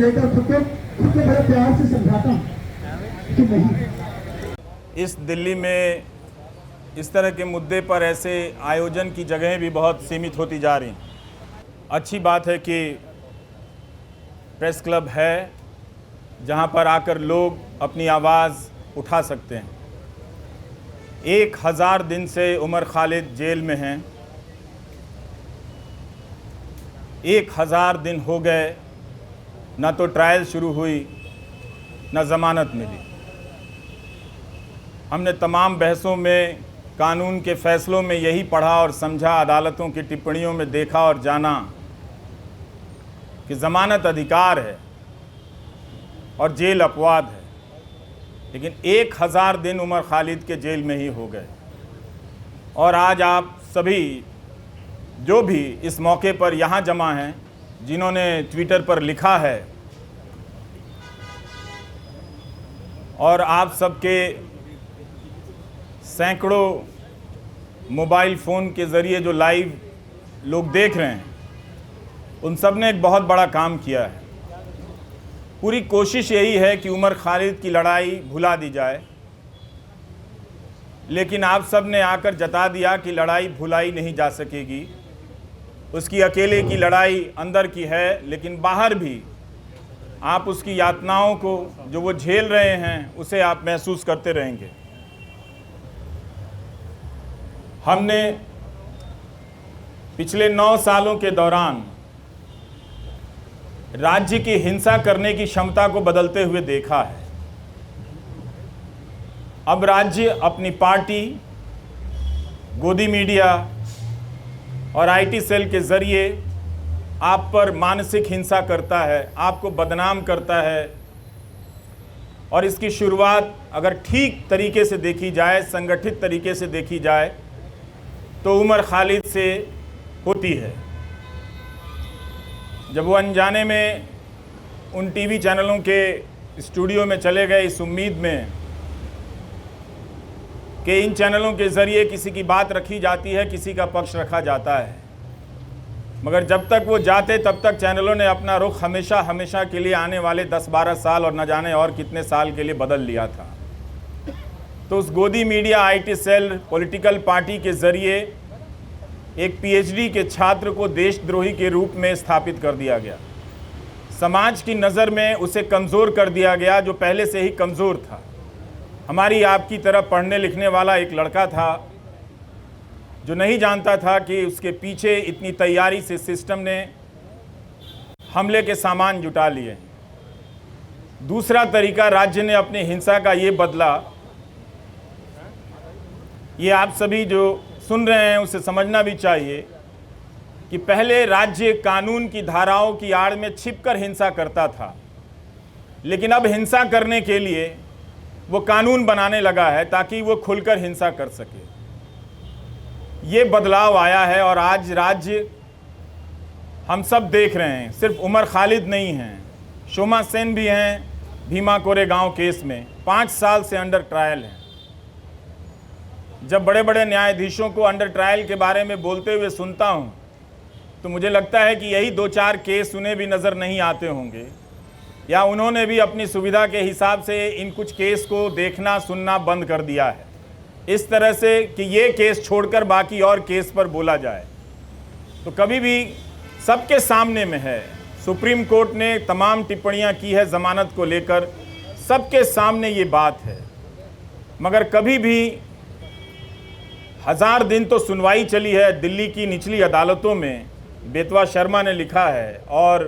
लेकर खुद के बड़े प्यार से समझाता हूँ कि नहीं। इस दिल्ली में इस तरह के मुद्दे पर ऐसे आयोजन की जगहें भी बहुत सीमित होती जा रही हैं। अच्छी बात है कि प्रेस क्लब है जहां पर आकर लोग अपनी आवाज़ उठा सकते हैं। 1000 दिन से उमर खालिद जेल में हैं। 1000 दिन हो गए, ना तो ट्रायल शुरू हुई ना ज़मानत मिली। हमने तमाम बहसों में, कानून के फ़ैसलों में यही पढ़ा और समझा, अदालतों की टिप्पणियों में देखा और जाना कि ज़मानत अधिकार है और जेल अपवाद है। लेकिन 1000 दिन उमर खालिद के जेल में ही हो गए। और आज आप सभी जो भी इस मौके पर यहाँ जमा हैं, जिन्होंने ट्विटर पर लिखा है और आप सबके सैकड़ों मोबाइल फ़ोन के ज़रिए जो लाइव लोग देख रहे हैं, उन सब ने एक बहुत बड़ा काम किया है। पूरी कोशिश यही है कि उमर खालिद की लड़ाई भुला दी जाए, लेकिन आप सब ने आकर जता दिया कि लड़ाई भुलाई नहीं जा सकेगी। उसकी अकेले की लड़ाई अंदर की है, लेकिन बाहर भी आप उसकी यातनाओं को जो वो झेल रहे हैं उसे आप महसूस करते रहेंगे। हमने पिछले 9 सालों के दौरान राज्य की हिंसा करने की क्षमता को बदलते हुए देखा है। अब राज्य अपनी पार्टी, गोदी मीडिया और आईटी सेल के ज़रिए आप पर मानसिक हिंसा करता है, आपको बदनाम करता है। और इसकी शुरुआत अगर ठीक तरीके से देखी जाए, संगठित तरीके से देखी जाए, तो उमर खालिद से होती है। जब वो अनजाने में उन टीवी चैनलों के स्टूडियो में चले गए इस उम्मीद में कि इन चैनलों के ज़रिए किसी की बात रखी जाती है, किसी का पक्ष रखा जाता है, मगर जब तक वो जाते तब तक चैनलों ने अपना रुख हमेशा हमेशा के लिए आने वाले 10-12 साल और न जाने और कितने साल के लिए बदल लिया था। तो उस गोदी media, IT cell, political party के ज़रिए एक पीएचडी के छात्र को देशद्रोही के रूप में स्थापित कर दिया गया। समाज की नज़र में उसे कमज़ोर कर दिया गया, जो पहले से ही कमज़ोर था। हमारी आपकी तरह पढ़ने लिखने वाला एक लड़का था जो नहीं जानता था कि उसके पीछे इतनी तैयारी से सिस्टम ने हमले के सामान जुटा लिए। दूसरा तरीका राज्य ने अपनी हिंसा का ये बदला, ये आप सभी जो सुन रहे हैं उसे समझना भी चाहिए कि पहले राज्य कानून की धाराओं की आड़ में छिपकर हिंसा करता था, लेकिन अब हिंसा करने के लिए वो कानून बनाने लगा है ताकि वो खुलकर हिंसा कर सके। ये बदलाव आया है और आज राज्य हम सब देख रहे हैं। सिर्फ उमर खालिद नहीं हैं, शोमा सेन भी हैं। भीमा कोरेगांव केस में 5 साल से अंडर ट्रायल हैं। जब बड़े बड़े न्यायाधीशों को अंडर ट्रायल के बारे में बोलते हुए सुनता हूं, तो मुझे लगता है कि यही 2-4 केस उन्हें भी नज़र नहीं आते होंगे, या उन्होंने भी अपनी सुविधा के हिसाब से इन कुछ केस को देखना सुनना बंद कर दिया है, इस तरह से कि ये केस छोड़कर बाकी और केस पर बोला जाए। तो कभी भी सबके सामने में है, सुप्रीम कोर्ट ने तमाम टिप्पणियां की है ज़मानत को लेकर, सबके सामने ये बात है, मगर कभी भी 1000 दिन तो सुनवाई चली है दिल्ली की निचली अदालतों में, बेतवा शर्मा ने लिखा है, और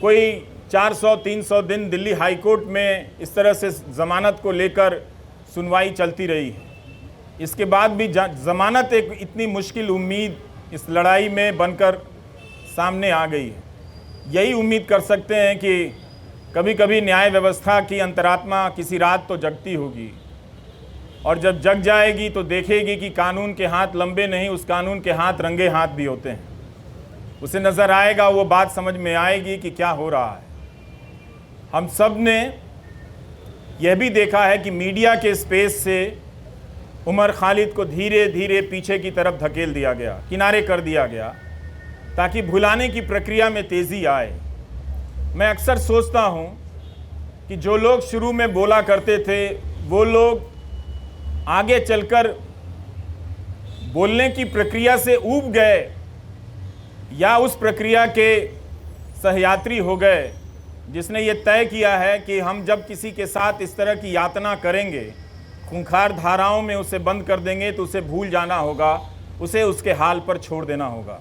कोई 400-300 दिन दिल्ली हाई कोर्ट में इस तरह से ज़मानत को लेकर सुनवाई चलती रही है। इसके बाद भी ज़मानत एक इतनी मुश्किल उम्मीद इस लड़ाई में बनकर सामने आ गई है। यही उम्मीद कर सकते हैं कि कभी कभी न्याय व्यवस्था की अंतरात्मा किसी रात तो जगती होगी, और जब जग जाएगी तो देखेगी कि कानून के हाथ लंबे नहीं, उस कानून के हाथ रंगे हाथ भी होते हैं। उसे नज़र आएगा, वो बात समझ में आएगी कि क्या हो रहा है। हम सब ने यह भी देखा है कि मीडिया के स्पेस से उमर खालिद को धीरे धीरे पीछे की तरफ धकेल दिया गया, किनारे कर दिया गया, ताकि भुलाने की प्रक्रिया में तेज़ी आए। मैं अक्सर सोचता हूँ कि जो लोग शुरू में बोला करते थे वो लोग आगे चलकर बोलने की प्रक्रिया से ऊब गए या उस प्रक्रिया के सहयात्री हो गए जिसने ये तय किया है कि हम जब किसी के साथ इस तरह की यातना करेंगे, खूंखार धाराओं में उसे बंद कर देंगे तो उसे भूल जाना होगा, उसे उसके हाल पर छोड़ देना होगा।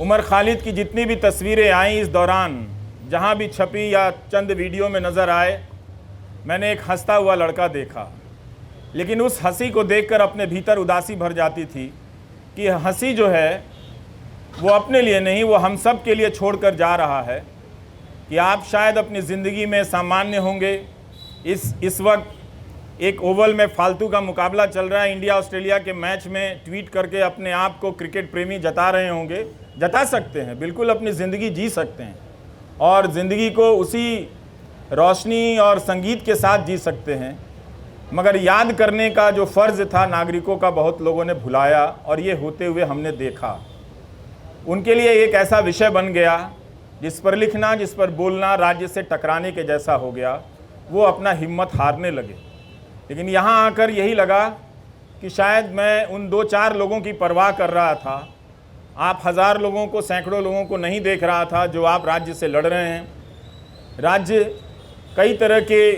उमर खालिद की जितनी भी तस्वीरें आईं इस दौरान, जहाँ भी छपी या चंद वीडियो में नज़र आए, मैंने एक हंसता हुआ लड़का देखा। लेकिन उस हंसी को देखकर अपने भीतर उदासी भर जाती थी कि हंसी जो है वो अपने लिए नहीं, वो हम सब के लिए छोड़कर जा रहा है कि आप शायद अपनी ज़िंदगी में सामान्य होंगे। इस वक्त एक ओवल में फालतू का मुकाबला चल रहा है, इंडिया ऑस्ट्रेलिया के मैच में ट्वीट करके अपने आप को क्रिकेट प्रेमी जता रहे होंगे। जता सकते हैं, बिल्कुल अपनी ज़िंदगी जी सकते हैं और ज़िंदगी को उसी रोशनी और संगीत के साथ जी सकते हैं। मगर याद करने का जो फ़र्ज़ था नागरिकों का, बहुत लोगों ने भुलाया और ये होते हुए हमने देखा। उनके लिए एक ऐसा विषय बन गया जिस पर लिखना, जिस पर बोलना राज्य से टकराने के जैसा हो गया। वो अपना हिम्मत हारने लगे। लेकिन यहाँ आकर यही लगा कि शायद मैं उन 2-4 लोगों की परवाह कर रहा था। आप हज़ार लोगों को, सैकड़ों लोगों को नहीं देख रहा था जो आप राज्य से लड़ रहे हैं। राज्य कई तरह के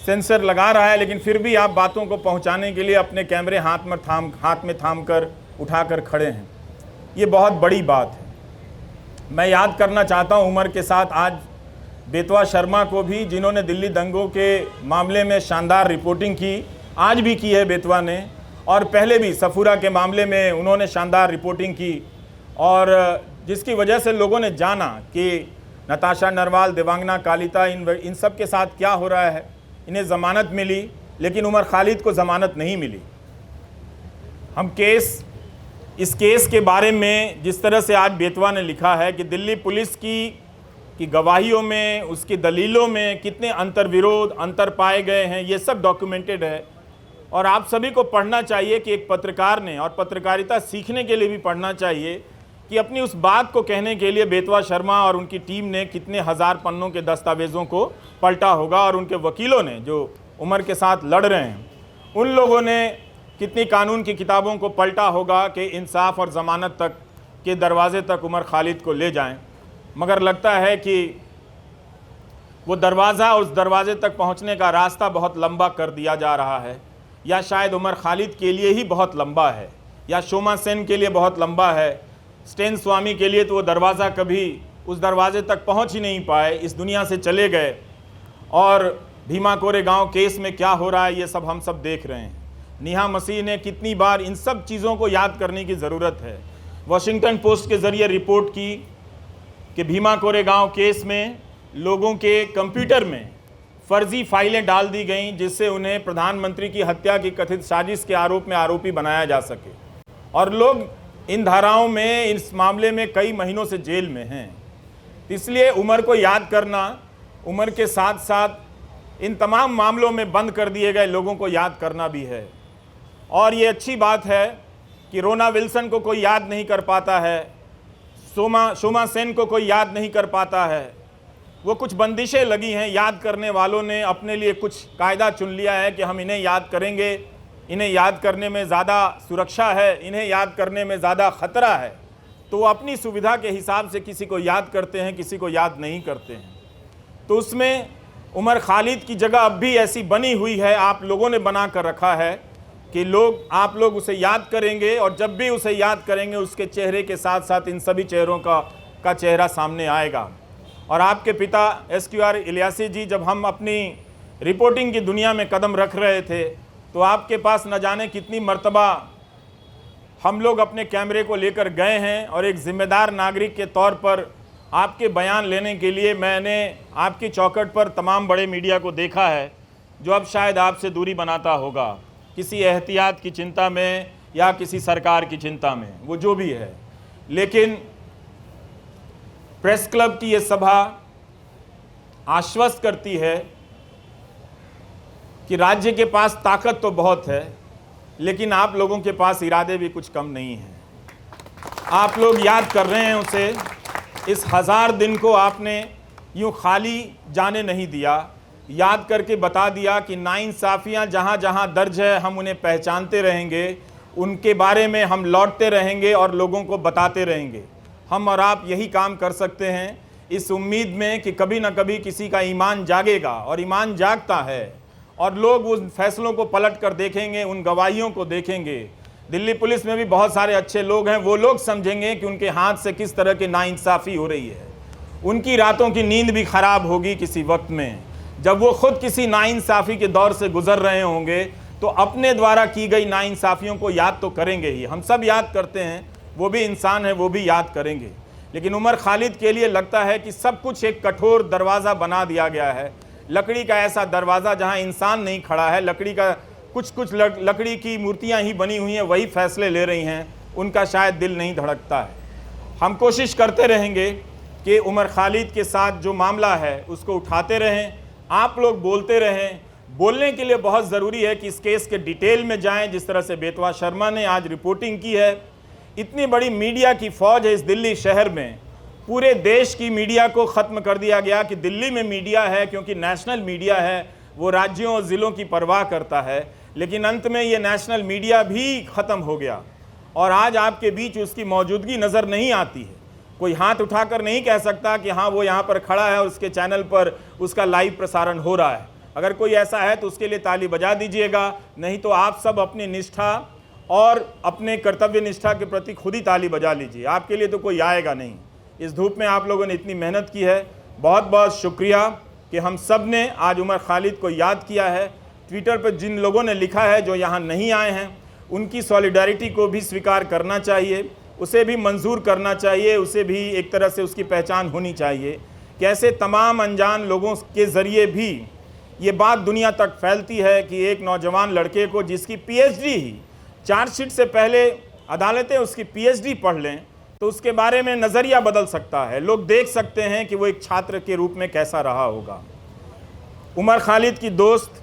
सेंसर लगा रहा है, लेकिन फिर भी आप बातों को पहुंचाने के लिए अपने कैमरे हाथ में थाम कर उठाकर खड़े हैं। ये बहुत बड़ी बात है। मैं याद करना चाहता हूं उमर के साथ आज बेतवा शर्मा को भी, जिन्होंने दिल्ली दंगों के मामले में शानदार रिपोर्टिंग की, आज भी की है बेतवा ने, और पहले भी सफूरा के मामले में उन्होंने शानदार रिपोर्टिंग की, और जिसकी वजह से लोगों ने जाना कि नताशा नरवाल, देवांगना कालिता, इन सब के साथ क्या हो रहा है। इन्हें ज़मानत मिली, लेकिन उमर खालिद को ज़मानत नहीं मिली। हम इस केस के बारे में जिस तरह से आज बेतवा ने लिखा है कि दिल्ली पुलिस की गवाहियों में, उसकी दलीलों में कितने अंतर्विरोध, अंतर पाए गए हैं, ये सब डॉक्यूमेंटेड है। और आप सभी को पढ़ना चाहिए कि एक पत्रकार ने, और पत्रकारिता सीखने के लिए भी पढ़ना चाहिए कि अपनी उस बात को कहने के लिए बेतवा शर्मा और उनकी टीम ने कितने हज़ार पन्नों के दस्तावेज़ों को पलटा होगा, और उनके वकीलों ने जो उमर के साथ लड़ रहे हैं उन लोगों ने कितनी कानून की किताबों को पलटा होगा कि इंसाफ और ज़मानत तक के दरवाजे तक उमर खालिद को ले जाएं। मगर लगता है कि वो दरवाज़ा, उस दरवाजे तक पहुंचने का रास्ता बहुत लंबा कर दिया जा रहा है, या शायद उमर खालिद के लिए ही बहुत लंबा है, या शोमा सेन के लिए बहुत लंबा है। स्टेन स्वामी के लिए तो वो दरवाज़ा कभी उस दरवाजे तक पहुंच ही नहीं पाए, इस दुनिया से चले गए। और भीमा कोरेगांव केस में क्या हो रहा है ये सब हम सब देख रहे हैं। नेहा मसीह ने कितनी बार, इन सब चीज़ों को याद करने की ज़रूरत है। वॉशिंगटन पोस्ट के ज़रिए रिपोर्ट की कि भीमा कोरेगांव केस में लोगों के कंप्यूटर में फर्जी फाइलें डाल दी गईं जिससे उन्हें प्रधानमंत्री की हत्या की कथित साजिश के आरोप में आरोपी बनाया जा सके, और लोग इन धाराओं में, इस मामले में कई महीनों से जेल में हैं। इसलिए उमर को याद करना, उमर के साथ साथ इन तमाम मामलों में बंद कर दिए गए लोगों को याद करना भी है। और ये अच्छी बात है कि रोना विल्सन को कोई याद नहीं कर पाता है, शोमा सेन को कोई याद नहीं कर पाता है। वो कुछ बंदिशें लगी हैं, याद करने वालों ने अपने लिए कुछ कायदा चुन लिया है कि हम इन्हें याद करेंगे, इन्हें याद करने में ज़्यादा सुरक्षा है, इन्हें याद करने में ज़्यादा ख़तरा है। तो वो अपनी सुविधा के हिसाब से किसी को याद करते हैं, किसी को याद नहीं करते हैं। तो उसमें उमर खालिद की जगह अब भी ऐसी बनी हुई है, आप लोगों ने बना कर रखा है कि आप लोग उसे याद करेंगे, और जब भी उसे याद करेंगे उसके चेहरे के साथ साथ इन सभी चेहरों का चेहरा सामने आएगा। और आपके पिता SQR इलियासी जी, जब हम अपनी रिपोर्टिंग की दुनिया में कदम रख रहे थे तो आपके पास न जाने कितनी मर्तबा हम लोग अपने कैमरे को लेकर गए हैं, और एक ज़िम्मेदार नागरिक के तौर पर आपके बयान लेने के लिए मैंने आपकी चौखट पर तमाम बड़े मीडिया को देखा है जो अब शायद आपसे दूरी बनाता होगा, किसी एहतियात की चिंता में या किसी सरकार की चिंता में, वो जो भी है। लेकिन प्रेस क्लब की ये सभा आश्वस्त करती है कि राज्य के पास ताकत तो बहुत है, लेकिन आप लोगों के पास इरादे भी कुछ कम नहीं हैं। आप लोग याद कर रहे हैं उसे। इस 1000 दिन को आपने यूँ खाली जाने नहीं दिया, याद करके बता दिया कि नाइंसाफ़ियाँ जहाँ जहाँ दर्ज है हम उन्हें पहचानते रहेंगे, उनके बारे में हम लौटते रहेंगे और लोगों को बताते रहेंगे। हम और आप यही काम कर सकते हैं, इस उम्मीद में कि कभी ना कभी किसी का ईमान जागेगा, और ईमान जागता है और लोग उन फैसलों को पलट कर देखेंगे, उन गवाहियों को देखेंगे। दिल्ली पुलिस में भी बहुत सारे अच्छे लोग हैं, वो लोग समझेंगे कि उनके हाथ से किस तरह की नाइंसाफ़ी हो रही है। उनकी रातों की नींद भी ख़राब होगी किसी वक्त में, जब वो खुद किसी नाइंसाफ़ी के दौर से गुजर रहे होंगे, तो अपने द्वारा की गई नाइंसाफ़ियों को याद तो करेंगे ही। हम सब याद करते हैं, वो भी इंसान है, वो भी याद करेंगे। लेकिन उमर खालिद के लिए लगता है कि सब कुछ एक कठोर दरवाज़ा बना दिया गया है, लकड़ी का ऐसा दरवाज़ा जहां इंसान नहीं खड़ा है, लकड़ी का कुछ लकड़ी की मूर्तियां ही बनी हुई हैं, वही फैसले ले रही हैं, उनका शायद दिल नहीं धड़कता है। हम कोशिश करते रहेंगे कि उमर खालिद के साथ जो मामला है उसको उठाते रहें, आप लोग बोलते रहें। बोलने के लिए बहुत ज़रूरी है कि इस केस के डिटेल में जाएं, जिस तरह से बेतवा शर्मा ने आज रिपोर्टिंग की है। इतनी बड़ी मीडिया की फ़ौज है इस दिल्ली शहर में, पूरे देश की मीडिया को ख़त्म कर दिया गया कि दिल्ली में मीडिया है, क्योंकि नेशनल मीडिया है, वो राज्यों और ज़िलों की परवाह करता है। लेकिन अंत में ये नेशनल मीडिया भी ख़त्म हो गया और आज आपके बीच उसकी मौजूदगी नज़र नहीं आती है। कोई हाथ उठाकर नहीं कह सकता कि हाँ वो यहाँ पर खड़ा है और उसके चैनल पर उसका लाइव प्रसारण हो रहा है। अगर कोई ऐसा है तो उसके लिए ताली बजा दीजिएगा, नहीं तो आप सब अपनी निष्ठा और अपने कर्तव्य निष्ठा के प्रति खुद ही ताली बजा लीजिए। आपके लिए तो कोई आएगा नहीं। इस धूप में आप लोगों ने इतनी मेहनत की है, बहुत बहुत शुक्रिया कि हम सब ने आज उमर खालिद को याद किया है। ट्विटर पर जिन लोगों ने लिखा है जो यहाँ नहीं आए हैं, उनकी सॉलिडारिटी को भी स्वीकार करना चाहिए, उसे भी मंजूर करना चाहिए, उसे भी एक तरह से उसकी पहचान होनी चाहिए। कैसे तमाम अनजान लोगों के ज़रिए भी ये बात दुनिया तक फैलती है कि एक नौजवान लड़के को, जिसकी पीएचडी ही, चार्जशीट से पहले अदालतें उसकी पीएचडी पढ़ लें तो उसके बारे में नज़रिया बदल सकता है। लोग देख सकते हैं कि वो एक छात्र के रूप में कैसा रहा होगा। उमर खालिद की दोस्त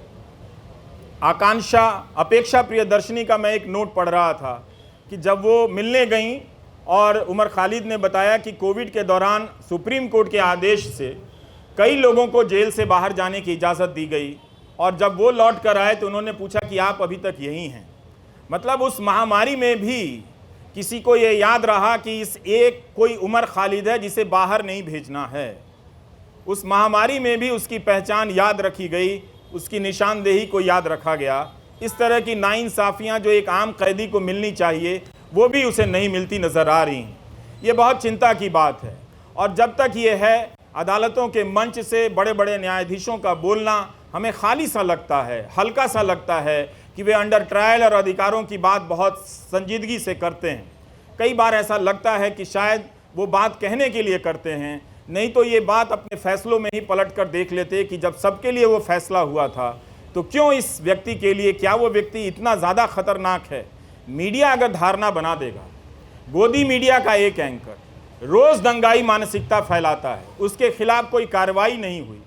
आकांक्षा अपेक्षा प्रियदर्शनी का मैं एक नोट पढ़ रहा था कि जब वो मिलने गईं और उमर खालिद ने बताया कि कोविड के दौरान सुप्रीम कोर्ट के आदेश से कई लोगों को जेल से बाहर जाने की इजाज़त दी गई, और जब वो लौट कर आए तो उन्होंने पूछा कि आप अभी तक यहीं हैं। मतलब उस महामारी में भी किसी को ये याद रहा कि इस एक कोई उमर खालिद है जिसे बाहर नहीं भेजना है। उस महामारी में भी उसकी पहचान याद रखी गई, उसकी निशानदेही को याद रखा गया। इस तरह की नाइंसाफ़ियाँ जो एक आम कैदी को मिलनी चाहिए वो भी उसे नहीं मिलती नज़र आ रही हैं। ये बहुत चिंता की बात है। और जब तक ये है, अदालतों के मंच से बड़े बड़े न्यायाधीशों का बोलना हमें खाली सा लगता है, हल्का सा लगता है कि वे अंडर ट्रायल और अधिकारों की बात बहुत संजीदगी से करते हैं। कई बार ऐसा लगता है कि शायद वो बात कहने के लिए करते हैं, नहीं तो ये बात अपने फैसलों में ही पलट कर देख लेते कि जब सबके लिए वो फैसला हुआ था तो क्यों इस व्यक्ति के लिए, क्या वो व्यक्ति इतना ज़्यादा खतरनाक है। मीडिया अगर धारणा बना देगा, गोदी मीडिया का एक एंकर रोज़ दंगाई मानसिकता फैलाता है, उसके खिलाफ कोई कार्रवाई नहीं हुई,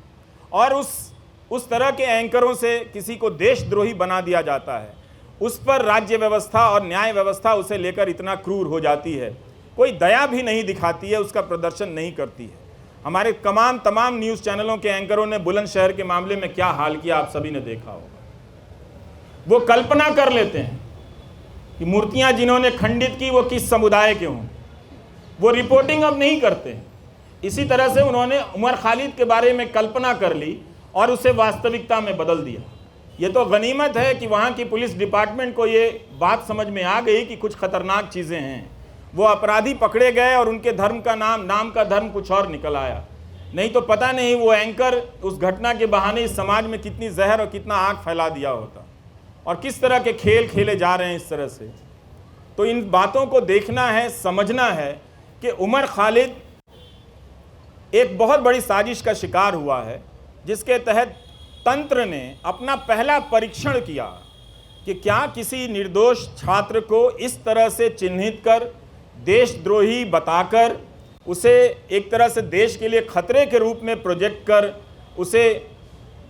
और उस तरह के एंकरों से किसी को देशद्रोही बना दिया जाता है, उस पर राज्य व्यवस्था और न्याय व्यवस्था उसे लेकर इतना क्रूर हो जाती है, कोई दया भी नहीं दिखाती है, उसका प्रदर्शन नहीं करती है। हमारे तमाम न्यूज़ चैनलों के एंकरों ने बुलंदशहर के मामले में क्या हाल किया आप सभी ने देखा होगा। वो कल्पना कर लेते हैं कि मूर्तियां जिन्होंने खंडित की वो किस समुदाय के हों, वो रिपोर्टिंग अब नहीं करते हैं। इसी तरह से उन्होंने उमर खालिद के बारे में कल्पना कर ली और उसे वास्तविकता में बदल दिया। ये तो गनीमत है कि वहाँ की पुलिस डिपार्टमेंट को ये बात समझ में आ गई कि कुछ खतरनाक चीज़ें हैं। वो अपराधी पकड़े गए और उनके धर्म का नाम का धर्म कुछ और निकल आया। नहीं तो पता नहीं वो एंकर उस घटना के बहाने इस समाज में कितनी जहर और कितना आग फैला दिया होता, और किस तरह के खेल खेले जा रहे हैं इस तरह से। तो इन बातों को देखना है, समझना है कि उमर खालिद एक बहुत बड़ी साजिश का शिकार हुआ है, जिसके तहत तंत्र ने अपना पहला परीक्षण किया कि क्या किसी निर्दोष छात्र को इस तरह से चिन्हित कर, देशद्रोही बताकर, उसे एक तरह से देश के लिए खतरे के रूप में प्रोजेक्ट कर उसे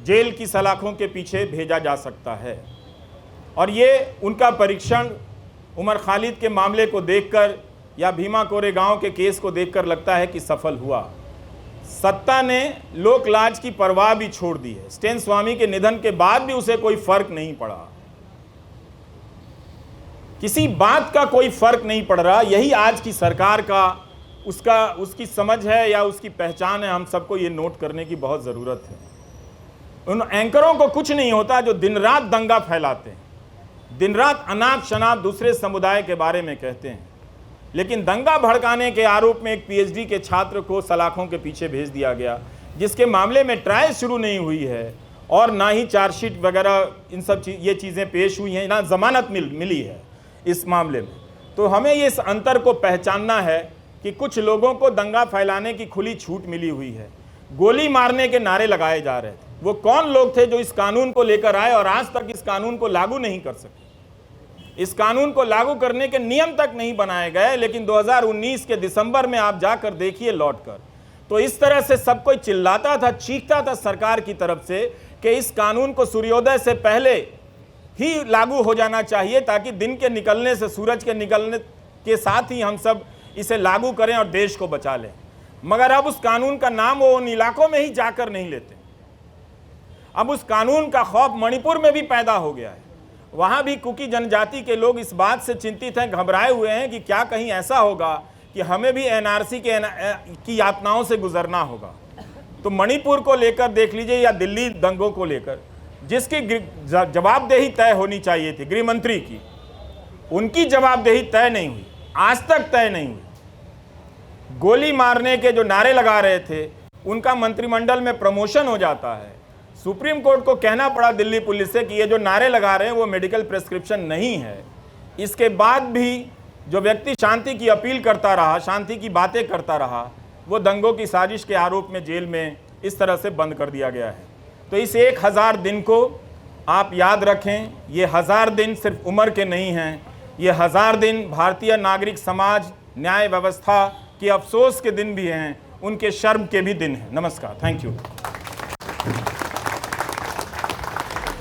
जेल की सलाखों के पीछे भेजा जा सकता है। और ये उनका परीक्षण उमर खालिद के मामले को देखकर या भीमा कोरेगांव के केस को देखकर लगता है कि सफल हुआ। सत्ता ने लोक लाज की परवाह भी छोड़ दी है। स्टेन स्वामी के निधन के बाद भी उसे कोई फर्क नहीं पड़ा, किसी बात का कोई फर्क नहीं पड़ रहा। यही आज की सरकार का उसकी समझ है या उसकी पहचान है। हम सबको ये नोट करने की बहुत ज़रूरत है। उन एंकरों को कुछ नहीं होता जो दिन रात दंगा फैलाते हैं, दिन रात अनाप शनाप दूसरे समुदाय के बारे में कहते हैं, लेकिन दंगा भड़काने के आरोप में एक पीएचडी के छात्र को सलाखों के पीछे भेज दिया गया, जिसके मामले में ट्रायल शुरू नहीं हुई है और ना ही चार्जशीट वगैरह इन सब ये चीज़ें पेश हुई हैं, ना जमानत मिली है इस मामले में। तो हमें ये इस अंतर को पहचानना है कि कुछ लोगों को दंगा फैलाने की खुली छूट मिली हुई है, गोली मारने के नारे लगाए जा रहे थे। वो कौन लोग थे जो इस कानून को लेकर आए और आज तक इस कानून को लागू नहीं कर सके। इस कानून को लागू करने के नियम तक नहीं बनाए गए, लेकिन 2019 के दिसंबर में आप जाकर देखिए लौटकर, तो इस तरह से सब कोई चिल्लाता था, चीखता था सरकार की तरफ से कि इस कानून को सूर्योदय से पहले ही लागू हो जाना चाहिए, ताकि दिन के निकलने से, सूरज के निकलने के साथ ही हम सब इसे लागू करें और देश को बचा लें। मगर अब उस कानून का नाम वो उन इलाकों में ही जाकर नहीं लेते। अब उस कानून का खौफ मणिपुर में भी पैदा हो गया है। वहाँ भी कुकी जनजाति के लोग इस बात से चिंतित हैं, घबराए हुए हैं कि क्या कहीं ऐसा होगा कि हमें भी एनआरसी की यातनाओं से गुजरना होगा। तो मणिपुर को लेकर देख लीजिए या दिल्ली दंगों को लेकर, जिसकी जवाबदेही तय होनी चाहिए थी गृह मंत्री की, उनकी जवाबदेही तय नहीं हुई, आज तक तय नहीं हुई। गोली मारने के जो नारे लगा रहे थे उनका मंत्रिमंडल में प्रमोशन हो जाता है। सुप्रीम कोर्ट को कहना पड़ा दिल्ली पुलिस से कि ये जो नारे लगा रहे हैं वो मेडिकल प्रिस्क्रिप्शन नहीं है। इसके बाद भी जो व्यक्ति शांति की अपील करता रहा, शांति की बातें करता रहा, वो दंगों की साजिश के आरोप में जेल में इस तरह से बंद कर दिया गया है। तो इस 1000 दिन को आप याद रखें। ये 1000 दिन सिर्फ उम्र के नहीं हैं, ये 1000 दिन भारतीय नागरिक समाज, न्याय व्यवस्था के अफसोस के दिन भी हैं, उनके शर्म के भी दिन हैं। नमस्कार, थैंक यू।